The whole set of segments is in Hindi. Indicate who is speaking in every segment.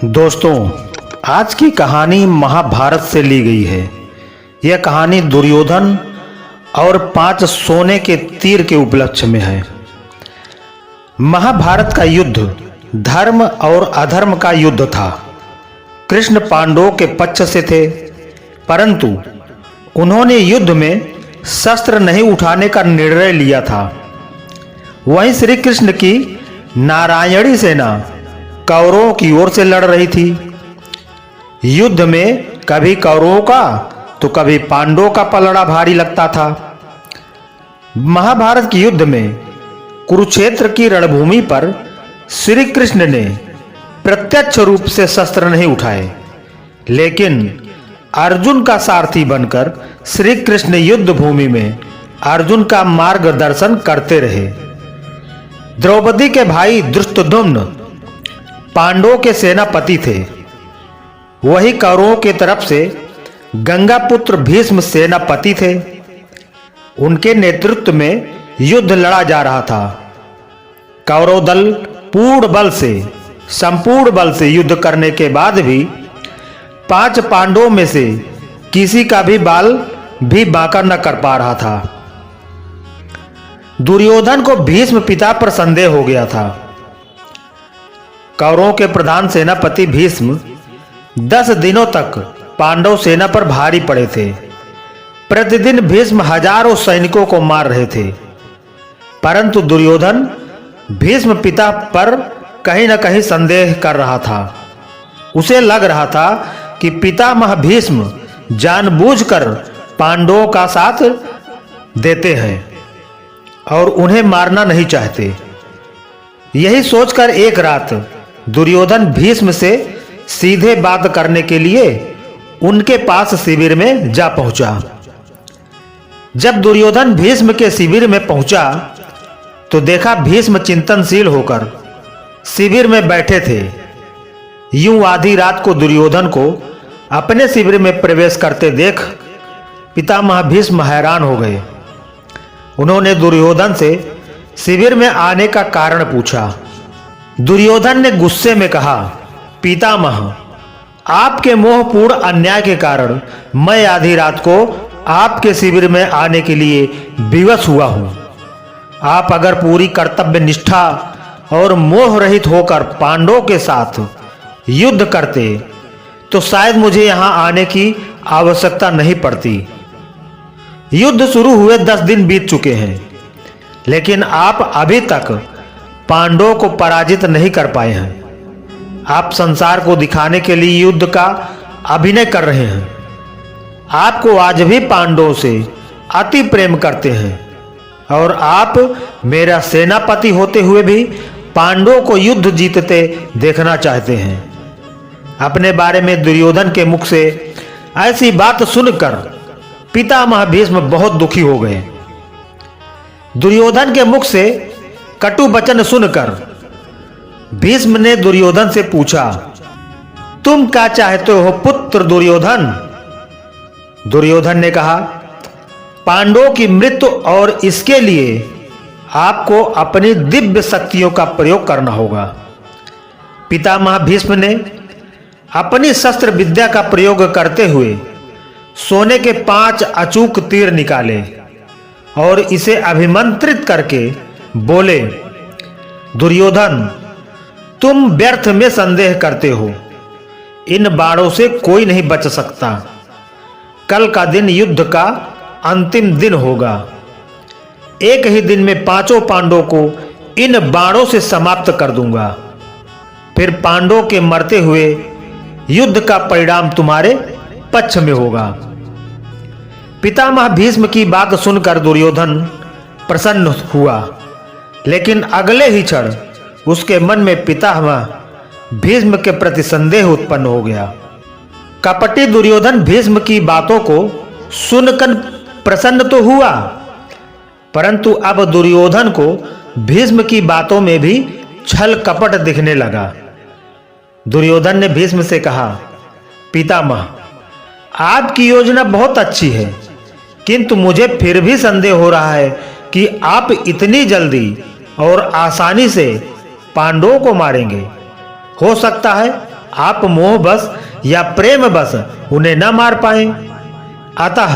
Speaker 1: दोस्तों, आज की कहानी महाभारत से ली गई है। यह कहानी दुर्योधन और 5 सोने के तीर के उपलक्ष्य में है। महाभारत का युद्ध धर्म और अधर्म का युद्ध था। कृष्ण पांडवों के पक्ष से थे, परंतु उन्होंने युद्ध में शस्त्र नहीं उठाने का निर्णय लिया था। वहीं श्री कृष्ण की नारायणी सेना कौरवों की ओर से लड़ रही थी। युद्ध में कभी कौरवों का तो कभी पांडवों का पलड़ा भारी लगता था। महाभारत के युद्ध में कुरुक्षेत्र की रणभूमि पर श्री कृष्ण ने प्रत्यक्ष रूप से शस्त्र नहीं उठाए, लेकिन अर्जुन का सारथी बनकर श्री कृष्ण युद्ध भूमि में अर्जुन का मार्गदर्शन करते रहे। द्रौपदी के भाई धृष्टद्युम्न पांडवों के सेनापति थे। वही कौरवों के तरफ से गंगा पुत्र भीष्म सेनापति थे। उनके नेतृत्व में युद्ध लड़ा जा रहा था। कौरव दल संपूर्ण बल से युद्ध करने के बाद भी 5 पांडवों में से किसी का भी बाल भी बांका न कर पा रहा था। दुर्योधन को भीष्म पिता पर संदेह हो गया था। कौरवों के प्रधान सेनापति भीष्म 10 दिनों तक पांडव सेना पर भारी पड़े थे। प्रतिदिन भीष्म हजारों सैनिकों को मार रहे थे, परंतु दुर्योधन भीष्म पिता पर कहीं न कहीं संदेह कर रहा था। उसे लग रहा था कि पितामह भीष्म जानबूझकर पांडवों का साथ देते हैं और उन्हें मारना नहीं चाहते। यही सोचकर एक रात दुर्योधन भीष्म से सीधे बात करने के लिए उनके पास शिविर में जा पहुंचा। जब दुर्योधन भीष्म के शिविर में पहुंचा तो देखा भीष्म चिंतनशील होकर शिविर में बैठे थे। यूं आधी रात को दुर्योधन को अपने शिविर में प्रवेश करते देख पितामह भीष्म हैरान हो गए। उन्होंने दुर्योधन से शिविर में आने का कारण पूछा। दुर्योधन ने गुस्से में कहा, पितामह, आपके मोहपूर्ण अन्याय के कारण मैं आधी रात को आपके शिविर में आने के लिए विवश हुआ हूं। आप अगर पूरी कर्तव्य निष्ठा और मोह रहित होकर पांडवों के साथ युद्ध करते तो शायद मुझे यहां आने की आवश्यकता नहीं पड़ती। युद्ध शुरू हुए 10 दिन बीत चुके हैं, लेकिन आप अभी तक पांडवों को पराजित नहीं कर पाए हैं। आप संसार को दिखाने के लिए युद्ध का अभिनय कर रहे हैं। आपको आज भी पांडवों से अति प्रेम करते हैं और आप मेरा सेनापति होते हुए भी पांडवों को युद्ध जीतते देखना चाहते हैं। अपने बारे में दुर्योधन के मुख से ऐसी बात सुनकर पितामह भीष्म बहुत दुखी हो गए। दुर्योधन के मुख से कटु वचन सुनकर भीष्म ने दुर्योधन से पूछा, तुम क्या चाहते हो पुत्र दुर्योधन? दुर्योधन ने कहा, पांडवों की मृत्यु और इसके लिए आपको अपनी दिव्य शक्तियों का प्रयोग करना होगा। पितामह भीष्म ने अपनी शस्त्र विद्या का प्रयोग करते हुए सोने के 5 अचूक तीर निकाले और इसे अभिमंत्रित करके बोले, दुर्योधन, तुम व्यर्थ में संदेह करते हो। इन बाणों से कोई नहीं बच सकता। कल का दिन युद्ध का अंतिम दिन होगा। एक ही दिन में 5 पांडवों को इन बाणों से समाप्त कर दूंगा। फिर पांडवों के मरते हुए युद्ध का परिणाम तुम्हारे पक्ष में होगा। पितामह भीष्म की बात सुनकर दुर्योधन प्रसन्न हुआ, लेकिन अगले ही क्षण उसके मन में पितामह भीष्म के प्रति संदेह उत्पन्न हो गया। कपटी दुर्योधन भीष्म की बातों को सुनकर प्रसन्न तो हुआ, परंतु अब दुर्योधन को भीष्म की बातों में भी छल कपट दिखने लगा। दुर्योधन ने भीष्म से कहा, पितामह, आपकी योजना बहुत अच्छी है, किंतु मुझे फिर भी संदेह हो रहा है कि आप इतनी जल्दी और आसानी से पांडवों को मारेंगे। हो सकता है आप मोह बस या प्रेम बस उन्हें न मार पाए। अतः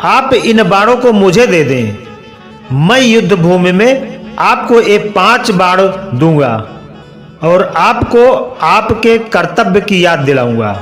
Speaker 1: आप इन बाणों को मुझे दे दें, मैं युद्ध भूमि में आपको ये 5 बाण दूंगा और आपको आपके कर्तव्य की याद दिलाऊंगा।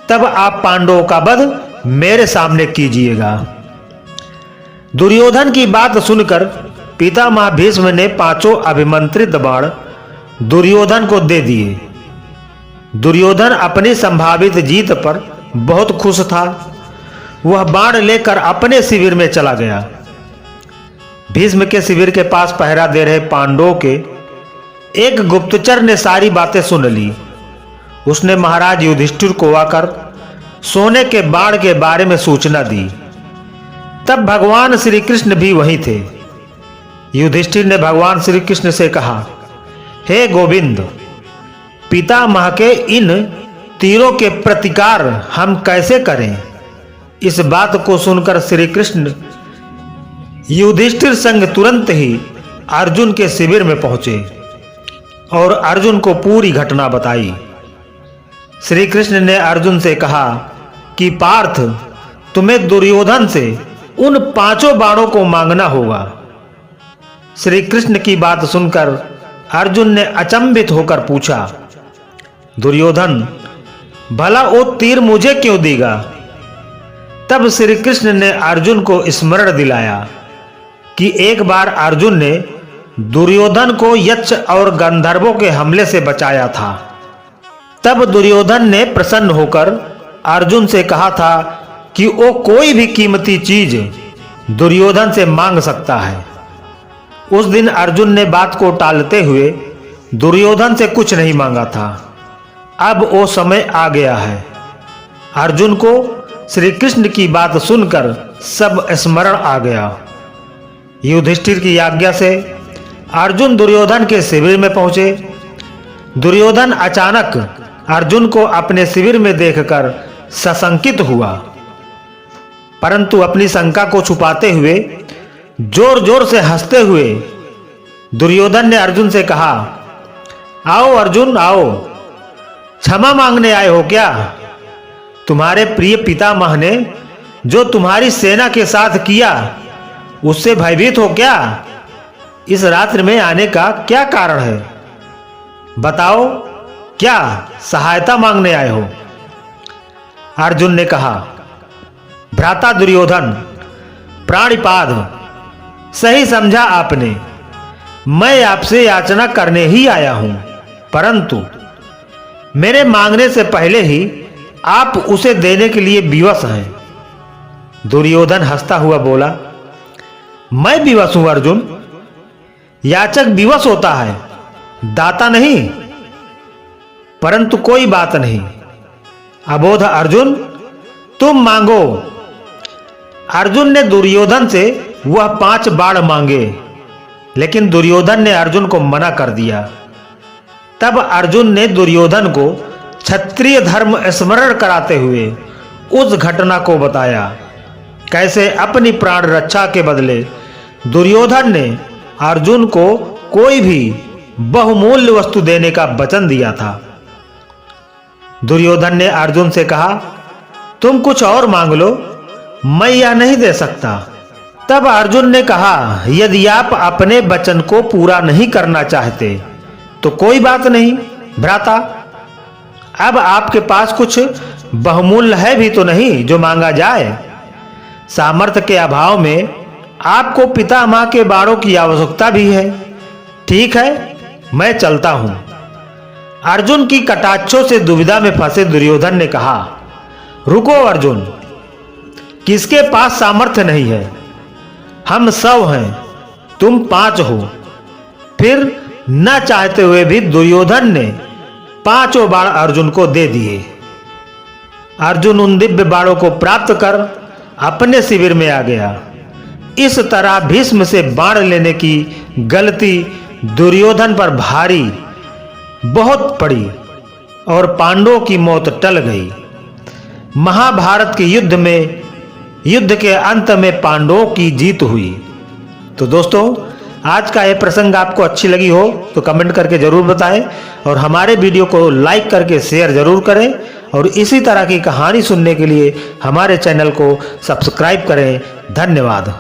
Speaker 1: तब आप पांडवों का वध मेरे सामने कीजिएगा। दुर्योधन की बात सुनकर पितामह भीष्म ने 5 अभिमंत्रित बाण दुर्योधन को दे दिए। दुर्योधन अपनी संभावित जीत पर बहुत खुश था। वह बाण लेकर अपने शिविर में चला गया। भीष्म के शिविर के पास पहरा दे रहे पांडवों के एक गुप्तचर ने सारी बातें सुन ली। उसने महाराज युधिष्ठिर को आकर सोने के बाण के बारे में सूचना दी। तब भगवान श्री कृष्ण भी वहीं थे। युधिष्ठिर ने भगवान श्री कृष्ण से कहा, हे गोविंद, पितामह के इन तीरों के प्रतिकार हम कैसे करें? इस बात को सुनकर श्री कृष्ण युधिष्ठिर संग तुरंत ही अर्जुन के शिविर में पहुंचे और अर्जुन को पूरी घटना बताई। श्री कृष्ण ने अर्जुन से कहा कि पार्थ, तुम्हें दुर्योधन से उन 5 बाणों को मांगना होगा। श्री कृष्ण की बात सुनकर अर्जुन ने अचंभित होकर पूछा, दुर्योधन, भला वो तीर मुझे क्यों देगा? तब श्री कृष्ण ने अर्जुन को स्मरण दिलाया कि एक बार अर्जुन ने दुर्योधन को यक्ष और गंधर्वों के हमले से बचाया था। तब दुर्योधन ने प्रसन्न होकर अर्जुन से कहा था कि वो कोई भी कीमती चीज दुर्योधन से मांग सकता है। उस दिन अर्जुन ने बात को टालते हुए दुर्योधन से कुछ नहीं मांगा था। अब वो समय आ गया है। अर्जुन को श्री कृष्ण की बात सुनकर सब स्मरण आ गया। युधिष्ठिर की आज्ञा से अर्जुन दुर्योधन के शिविर में पहुंचे। दुर्योधन अचानक अर्जुन को अपने शिविर में देखकर सशंकित हुआ, परंतु अपनी शंका को छुपाते हुए जोर जोर से हंसते हुए दुर्योधन ने अर्जुन से कहा, आओ अर्जुन आओ, क्षमा मांगने आए हो क्या? तुम्हारे प्रिय पितामह ने जो तुम्हारी सेना के साथ किया उससे भयभीत हो क्या? इस रात्रि में आने का क्या कारण है? बताओ, क्या सहायता मांगने आए हो? अर्जुन ने कहा, भ्राता दुर्योधन, प्राणिपाद, सही समझा आपने। मैं आपसे याचना करने ही आया हूं, परंतु मेरे मांगने से पहले ही आप उसे देने के लिए विवश हैं। दुर्योधन हंसता हुआ बोला, मैं विवश हूं अर्जुन? याचक विवश होता है, दाता नहीं। परंतु कोई बात नहीं, अबोध अर्जुन, तुम मांगो। अर्जुन ने दुर्योधन से वह 5 बाण मांगे, लेकिन दुर्योधन ने अर्जुन को मना कर दिया। तब अर्जुन ने दुर्योधन को क्षत्रिय धर्म स्मरण कराते हुए उस घटना को बताया, कैसे अपनी प्राण रक्षा के बदले दुर्योधन ने अर्जुन को कोई भी बहुमूल्य वस्तु देने का वचन दिया था। दुर्योधन ने अर्जुन से कहा, तुम कुछ और मांग लो, मैं यह नहीं दे सकता। तब अर्जुन ने कहा, यदि आप अपने वचन को पूरा नहीं करना चाहते तो कोई बात नहीं भ्राता। अब आपके पास कुछ बहुमूल्य है भी तो नहीं जो मांगा जाए। सामर्थ्य के अभाव में आपको पितामह के बाणों की आवश्यकता भी है। ठीक है, मैं चलता हूं। अर्जुन की कटाक्षों से दुविधा में फंसे दुर्योधन ने कहा, रुको अर्जुन, किसके पास सामर्थ्य नहीं है? हम 100 हैं, तुम 5 हो। फिर न चाहते हुए भी दुर्योधन ने 5 बाण अर्जुन को दे दिए। अर्जुन उन दिव्य बाणों को प्राप्त कर अपने शिविर में आ गया। इस तरह भीष्म से बाण लेने की गलती दुर्योधन पर भारी बहुत पड़ी और पांडवों की मौत टल गई। महाभारत के युद्ध के अंत में पांडवों की जीत हुई। तो दोस्तों, आज का यह प्रसंग आपको अच्छी लगी हो तो कमेंट करके जरूर बताएं और हमारे वीडियो को लाइक करके शेयर जरूर करें और इसी तरह की कहानी सुनने के लिए हमारे चैनल को सब्सक्राइब करें। धन्यवाद।